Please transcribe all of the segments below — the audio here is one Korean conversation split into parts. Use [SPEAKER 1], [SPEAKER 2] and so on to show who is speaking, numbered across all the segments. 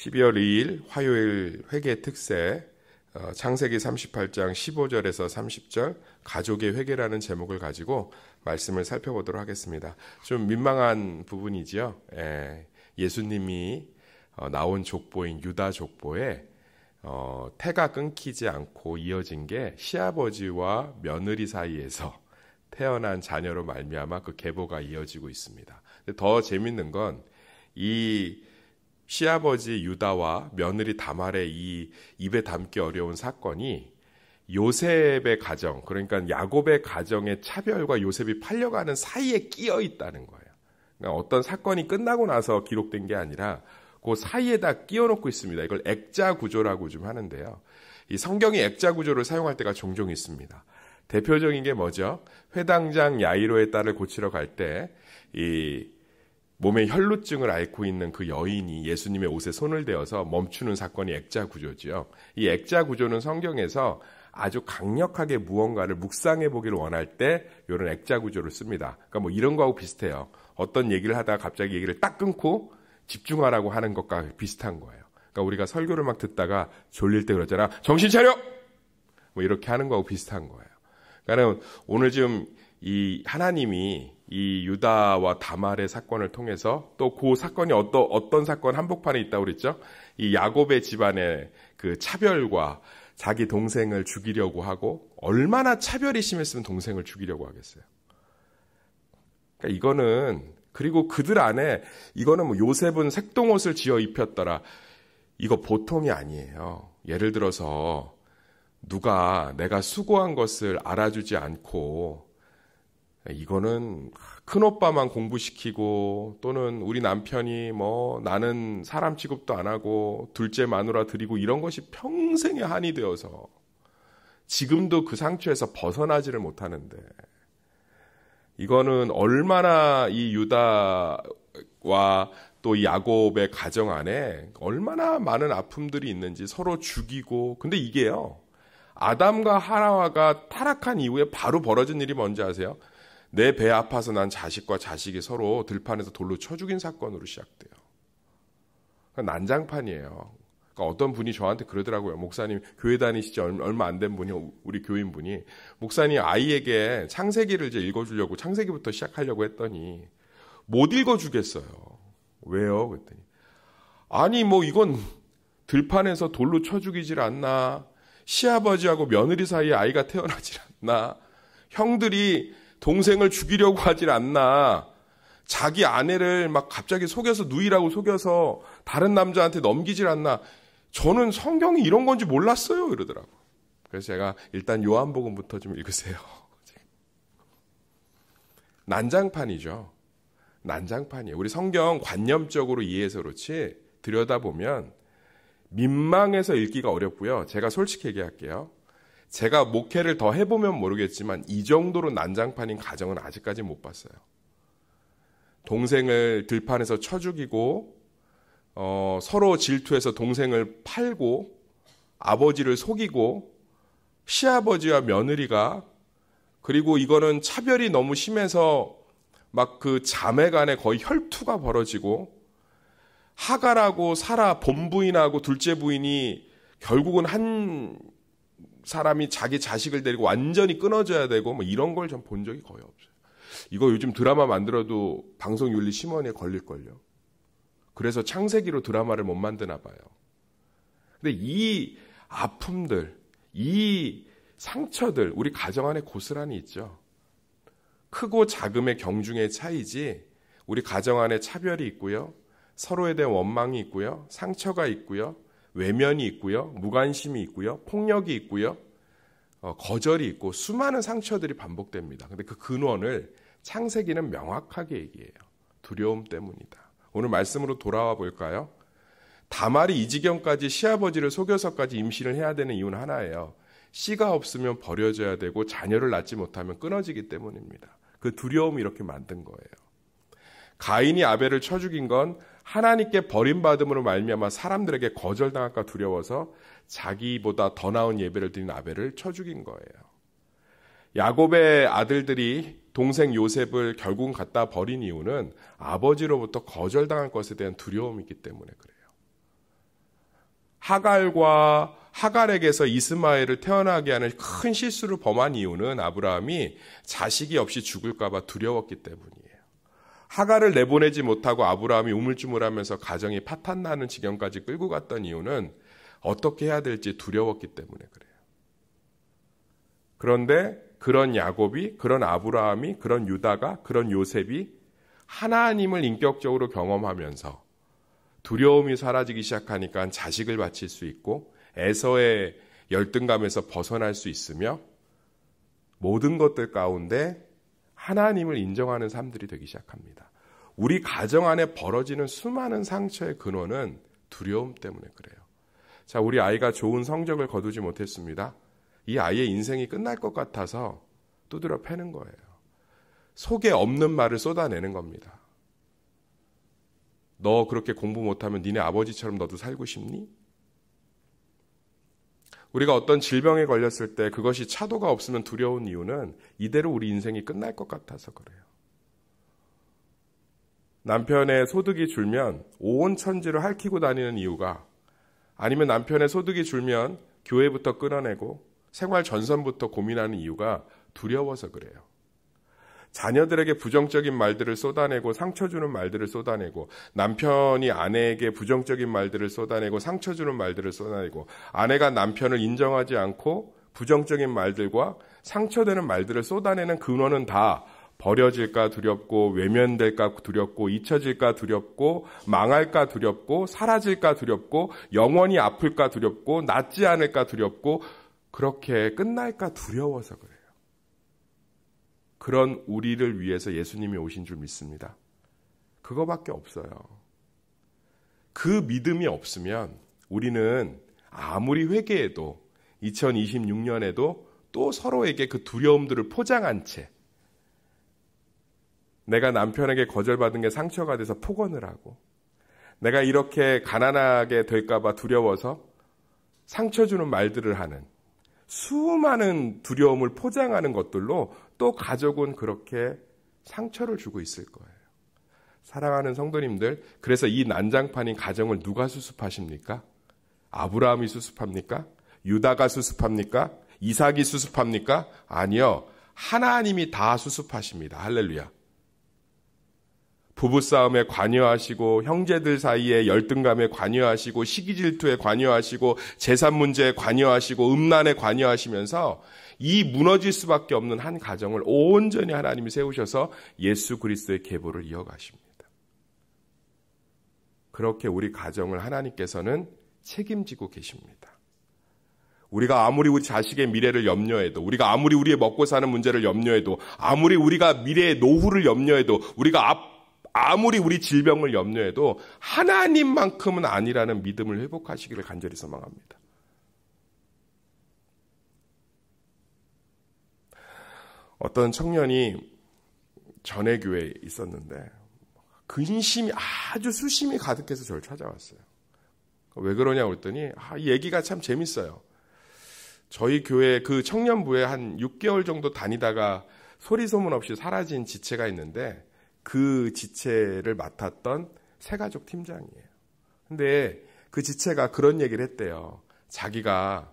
[SPEAKER 1] 12월 2일 화요일 회개 특세 창세기 38장 15절에서 30절 가족의 회개라는 제목을 가지고 말씀을 살펴보도록 하겠습니다. 좀 민망한 부분이지요. 예수님이 나온 족보인 유다 족보에 태가 끊기지 않고 이어진 게 시아버지와 며느리 사이에서 태어난 자녀로 말미암아 그 계보가 이어지고 있습니다. 더 재밌는 건 이 시아버지 유다와 며느리 다말의 이 입에 담기 어려운 사건이 요셉의 가정, 그러니까 야곱의 가정의 차별과 요셉이 팔려가는 사이에 끼어 있다는 거예요. 그러니까 어떤 사건이 끝나고 나서 기록된 게 아니라 그 사이에다 끼워놓고 있습니다. 이걸 액자 구조라고 좀 하는데요. 이 성경이 액자 구조를 사용할 때가 종종 있습니다. 대표적인 게 뭐죠? 회당장 야이로의 딸을 고치러 갈 때 이 몸에 혈루증을 앓고 있는 그 여인이 예수님의 옷에 손을 대어서 멈추는 사건이 액자 구조지요. 이 액자 구조는 성경에서 아주 강력하게 무언가를 묵상해 보기를 원할 때 이런 액자 구조를 씁니다. 그러니까 뭐 이런 거하고 비슷해요. 어떤 얘기를 하다가 갑자기 얘기를 딱 끊고 집중하라고 하는 것과 비슷한 거예요. 그러니까 우리가 설교를 막 듣다가 졸릴 때 그러잖아. 정신 차려! 뭐 이렇게 하는 거하고 비슷한 거예요. 그러니까 오늘 지금 이 하나님이 이 유다와 다말의 사건을 통해서 또 그 사건이 어떤 사건 한복판에 있다고 그랬죠? 이 야곱의 집안의 그 차별과 자기 동생을 죽이려고 하고 얼마나 차별이 심했으면 동생을 죽이려고 하겠어요. 그러니까 이거는 그리고 그들 안에 이거는 뭐 요셉은 색동옷을 지어 입혔더라. 이거 보통이 아니에요. 예를 들어서 누가 내가 수고한 것을 알아주지 않고 이거는 큰오빠만 공부시키고 또는 우리 남편이 뭐 나는 사람 취급도 안 하고 둘째 마누라 드리고 이런 것이 평생의 한이 되어서 지금도 그 상처에서 벗어나지를 못하는데 이거는 얼마나 이 유다와 또 이 야곱의 가정 안에 얼마나 많은 아픔들이 있는지 서로 죽이고 근데 이게요. 아담과 하와가 타락한 이후에 바로 벌어진 일이 뭔지 아세요? 내 배 아파서 난 자식과 자식이 서로 들판에서 돌로 쳐 죽인 사건으로 시작돼요. 난장판이에요. 그러니까 어떤 분이 저한테 그러더라고요. 목사님 교회 다니시지 얼마 안 된 분이 우리 교인분이 목사님 아이에게 창세기를 이제 읽어주려고 창세기부터 시작하려고 했더니 못 읽어주겠어요. 왜요? 그랬더니 아니 뭐 이건 들판에서 돌로 쳐 죽이질 않나 시아버지하고 며느리 사이에 아이가 태어나질 않나 형들이 동생을 죽이려고 하질 않나 자기 아내를 막 갑자기 속여서 누이라고 속여서 다른 남자한테 넘기질 않나 저는 성경이 이런 건지 몰랐어요 이러더라고. 그래서 제가 일단 요한복음부터 좀 읽으세요. 난장판이죠. 난장판이에요. 우리 성경 관념적으로 이해해서 그렇지 들여다보면 민망해서 읽기가 어렵고요. 제가 솔직히 얘기할게요. 제가 목회를 더 해보면 모르겠지만 이 정도로 난장판인 가정은 아직까지 못 봤어요. 동생을 들판에서 쳐 죽이고 서로 질투해서 동생을 팔고 아버지를 속이고 시아버지와 며느리가 그리고 이거는 차별이 너무 심해서 막 그 자매 간에 거의 혈투가 벌어지고 하갈하고 사라 본부인하고 둘째 부인이 결국은 한 사람이 자기 자식을 데리고 완전히 끊어져야 되고 뭐 이런 걸 전 본 적이 거의 없어요. 이거 요즘 드라마 만들어도 방송윤리 심원에 걸릴걸요. 그래서 창세기로 드라마를 못 만드나 봐요. 근데 이 아픔들, 이 상처들 우리 가정 안에 고스란히 있죠. 크고 작음의 경중의 차이지 우리 가정 안에 차별이 있고요. 서로에 대한 원망이 있고요. 상처가 있고요. 외면이 있고요. 무관심이 있고요. 폭력이 있고요. 거절이 있고 수많은 상처들이 반복됩니다. 근데 그 근원을 창세기는 명확하게 얘기해요. 두려움 때문이다. 오늘 말씀으로 돌아와 볼까요? 다말이 이 지경까지 시아버지를 속여서까지 임신을 해야 되는 이유는 하나예요. 씨가 없으면 버려져야 되고 자녀를 낳지 못하면 끊어지기 때문입니다. 그 두려움이 이렇게 만든 거예요. 가인이 아벨을 쳐 죽인 건 하나님께 버림받음으로 말미암아 사람들에게 거절당할까 두려워서 자기보다 더 나은 예배를 드린 아벨을 쳐 죽인 거예요. 야곱의 아들들이 동생 요셉을 결국은 갖다 버린 이유는 아버지로부터 거절당할 것에 대한 두려움이 있기 때문에 그래요. 하갈에게서 이스마엘을 태어나게 하는 큰 실수를 범한 이유는 아브라함이 자식이 없이 죽을까 봐 두려웠기 때문이에요. 하갈을 내보내지 못하고 아브라함이 우물쭈물하면서 가정이 파탄나는 지경까지 끌고 갔던 이유는 어떻게 해야 될지 두려웠기 때문에 그래요. 그런데 그런 야곱이, 그런 아브라함이, 그런 유다가, 그런 요셉이 하나님을 인격적으로 경험하면서 두려움이 사라지기 시작하니까 자식을 바칠 수 있고 에서의 열등감에서 벗어날 수 있으며 모든 것들 가운데 하나님을 인정하는 삶들이 되기 시작합니다. 우리 가정 안에 벌어지는 수많은 상처의 근원은 두려움 때문에 그래요. 자, 우리 아이가 좋은 성적을 거두지 못했습니다. 이 아이의 인생이 끝날 것 같아서 두드려 패는 거예요. 속에 없는 말을 쏟아내는 겁니다. 너 그렇게 공부 못하면 니네 아버지처럼 너도 살고 싶니? 우리가 어떤 질병에 걸렸을 때 그것이 차도가 없으면 두려운 이유는 이대로 우리 인생이 끝날 것 같아서 그래요. 남편의 소득이 줄면 온 천지를 핥히고 다니는 이유가, 아니면 남편의 소득이 줄면 교회부터 끊어내고 생활 전선부터 고민하는 이유가 두려워서 그래요. 자녀들에게 부정적인 말들을 쏟아내고 상처 주는 말들을 쏟아내고, 남편이 아내에게 부정적인 말들을 쏟아내고 상처 주는 말들을 쏟아내고, 아내가 남편을 인정하지 않고 부정적인 말들과 상처되는 말들을 쏟아내는 근원은 다 버려질까 두렵고, 외면될까 두렵고, 잊혀질까 두렵고, 망할까 두렵고, 사라질까 두렵고, 영원히 아플까 두렵고, 낫지 않을까 두렵고, 그렇게 끝날까 두려워서 그래요. 그런 우리를 위해서 예수님이 오신 줄 믿습니다. 그거밖에 없어요. 그 믿음이 없으면 우리는 아무리 회개해도 2026년에도 또 서로에게 그 두려움들을 포장한 채, 내가 남편에게 거절받은 게 상처가 돼서 폭언을 하고, 내가 이렇게 가난하게 될까 봐 두려워서 상처 주는 말들을 하는 수많은 두려움을 포장하는 것들로 또 가족은 그렇게 상처를 주고 있을 거예요. 사랑하는 성도님들, 그래서 이 난장판인 가정을 누가 수습하십니까? 아브라함이 수습합니까? 유다가 수습합니까? 이삭이 수습합니까? 아니요. 하나님이 다 수습하십니다. 할렐루야. 부부싸움에 관여하시고, 형제들 사이에 열등감에 관여하시고, 시기질투에 관여하시고, 재산 문제에 관여하시고, 음란에 관여하시면서 이 무너질 수밖에 없는 한 가정을 온전히 하나님이 세우셔서 예수 그리스도의 계보를 이어가십니다. 그렇게 우리 가정을 하나님께서는 책임지고 계십니다. 우리가 아무리 우리 자식의 미래를 염려해도, 우리가 아무리 우리의 먹고 사는 문제를 염려해도, 아무리 우리가 미래의 노후를 염려해도, 우리가 아무리 우리 질병을 염려해도 하나님만큼은 아니라는 믿음을 회복하시기를 간절히 소망합니다. 어떤 청년이 전에 교회에 있었는데 근심이 아주 수심이 가득해서 저를 찾아왔어요. 왜 그러냐고 그랬더니 이 얘기가 참 재밌어요. 저희 교회 그 청년부에 한 6개월 정도 다니다가 소리 소문 없이 사라진 지체가 있는데 그 지체를 맡았던 새가족 팀장이에요. 근데 그 지체가 그런 얘기를 했대요. 자기가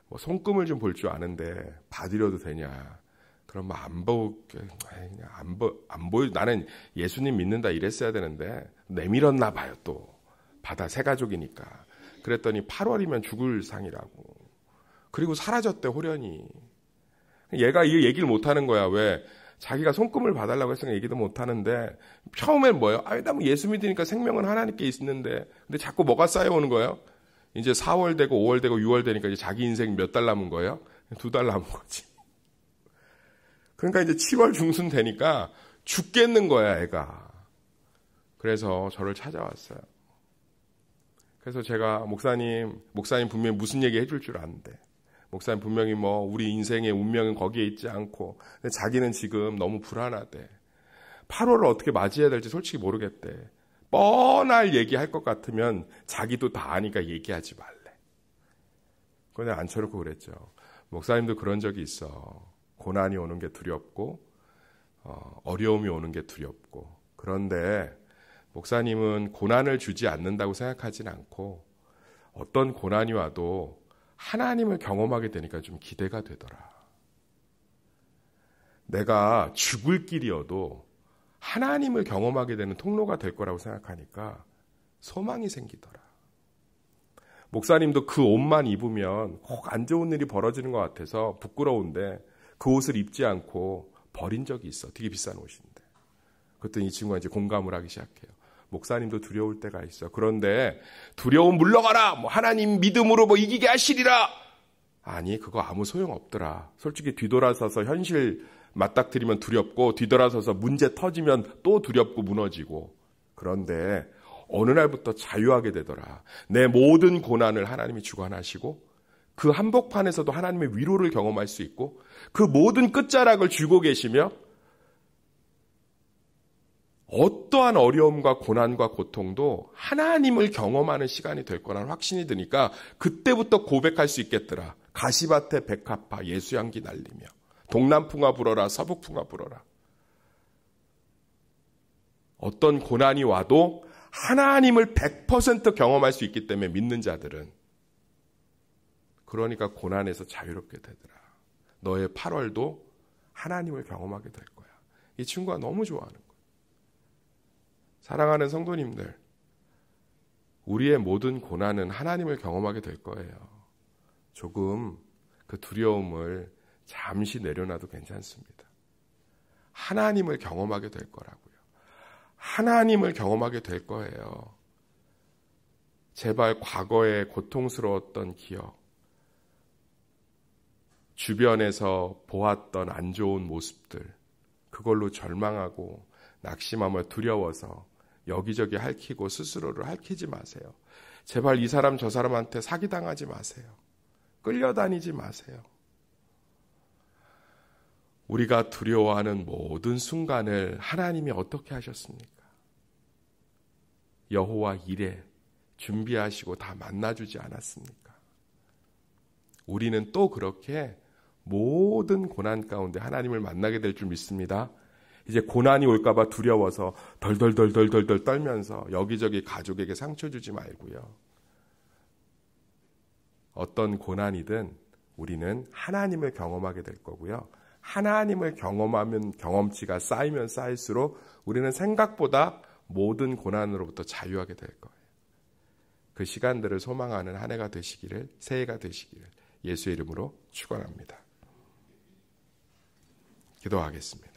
[SPEAKER 1] 뭐 손금을 좀 볼 줄 아는데 봐드려도 되냐. 그럼 안 보여. 나는 예수님 믿는다 이랬어야 되는데 내밀었나 봐요 또. 바다 새가족이니까. 그랬더니 8월이면 죽을 상이라고. 그리고 사라졌대 호련히. 얘가 이 얘기를 못하는 거야. 왜? 자기가 손금을 봐달라고 했으니까 얘기도 못하는데 처음엔 뭐예요? 나 뭐 예수 믿으니까 생명은 하나님께 있는데 근데 자꾸 뭐가 쌓여오는 거예요? 이제 4월 되고 5월 되고 6월 되니까 이제 자기 인생 몇 달 남은 거예요? 2달 남은 거지. 그러니까 이제 7월 중순 되니까 죽겠는 거야 애가. 그래서 저를 찾아왔어요. 그래서 제가 목사님 분명히 무슨 얘기 해줄 줄 아는데 목사님 분명히 뭐 우리 인생의 운명은 거기에 있지 않고 근데 자기는 지금 너무 불안하대. 8월을 어떻게 맞이해야 될지 솔직히 모르겠대. 뻔할 얘기할 것 같으면 자기도 다 아니까 얘기하지 말래. 그런데 앉혀놓고 그랬죠. 목사님도 그런 적이 있어. 고난이 오는 게 두렵고 어려움이 오는 게 두렵고 그런데 목사님은 고난을 주지 않는다고 생각하진 않고 어떤 고난이 와도 하나님을 경험하게 되니까 좀 기대가 되더라. 내가 죽을 길이어도 하나님을 경험하게 되는 통로가 될 거라고 생각하니까 소망이 생기더라. 목사님도 그 옷만 입으면 혹 안 좋은 일이 벌어지는 것 같아서 부끄러운데 그 옷을 입지 않고 버린 적이 있어. 되게 비싼 옷인데. 그랬더니 이 친구가 이제 공감을 하기 시작해요. 목사님도 두려울 때가 있어. 그런데 두려움 물러가라. 뭐 하나님 믿음으로 뭐 이기게 하시리라. 아니, 그거 아무 소용 없더라. 솔직히 뒤돌아서서 현실 맞닥뜨리면 두렵고 뒤돌아서서 문제 터지면 또 두렵고 무너지고. 그런데 어느 날부터 자유하게 되더라. 내 모든 고난을 하나님이 주관하시고 그 한복판에서도 하나님의 위로를 경험할 수 있고 그 모든 끝자락을 쥐고 계시며 어떠한 어려움과 고난과 고통도 하나님을 경험하는 시간이 될 거라는 확신이 드니까 그때부터 고백할 수 있겠더라. 가시밭에 백합화 예수향기 날리며 동남풍아 불어라 서북풍아 불어라. 어떤 고난이 와도 하나님을 100% 경험할 수 있기 때문에 믿는 자들은 그러니까 고난에서 자유롭게 되더라. 너의 8월도 하나님을 경험하게 될 거야. 이 친구가 너무 좋아하는 거야. 사랑하는 성도님들, 우리의 모든 고난은 하나님을 경험하게 될 거예요. 조금 그 두려움을 잠시 내려놔도 괜찮습니다. 하나님을 경험하게 될 거라고요. 하나님을 경험하게 될 거예요. 제발 과거에 고통스러웠던 기억, 주변에서 보았던 안 좋은 모습들, 그걸로 절망하고 낙심하며 두려워서 여기저기 핥히고 스스로를 핥히지 마세요. 제발 이 사람 저 사람한테 사기당하지 마세요. 끌려다니지 마세요. 우리가 두려워하는 모든 순간을 하나님이 어떻게 하셨습니까? 여호와 이레 준비하시고 다 만나주지 않았습니까? 우리는 또 그렇게 모든 고난 가운데 하나님을 만나게 될 줄 믿습니다. 이제 고난이 올까 봐 두려워서 덜덜덜덜덜 떨면서 여기저기 가족에게 상처 주지 말고요. 어떤 고난이든 우리는 하나님을 경험하게 될 거고요. 하나님을 경험하면 경험치가 쌓이면 쌓일수록 우리는 생각보다 모든 고난으로부터 자유하게 될 거예요. 그 시간들을 소망하는 한 해가 되시기를, 새해가 되시기를 예수의 이름으로 축원합니다. 기도하겠습니다.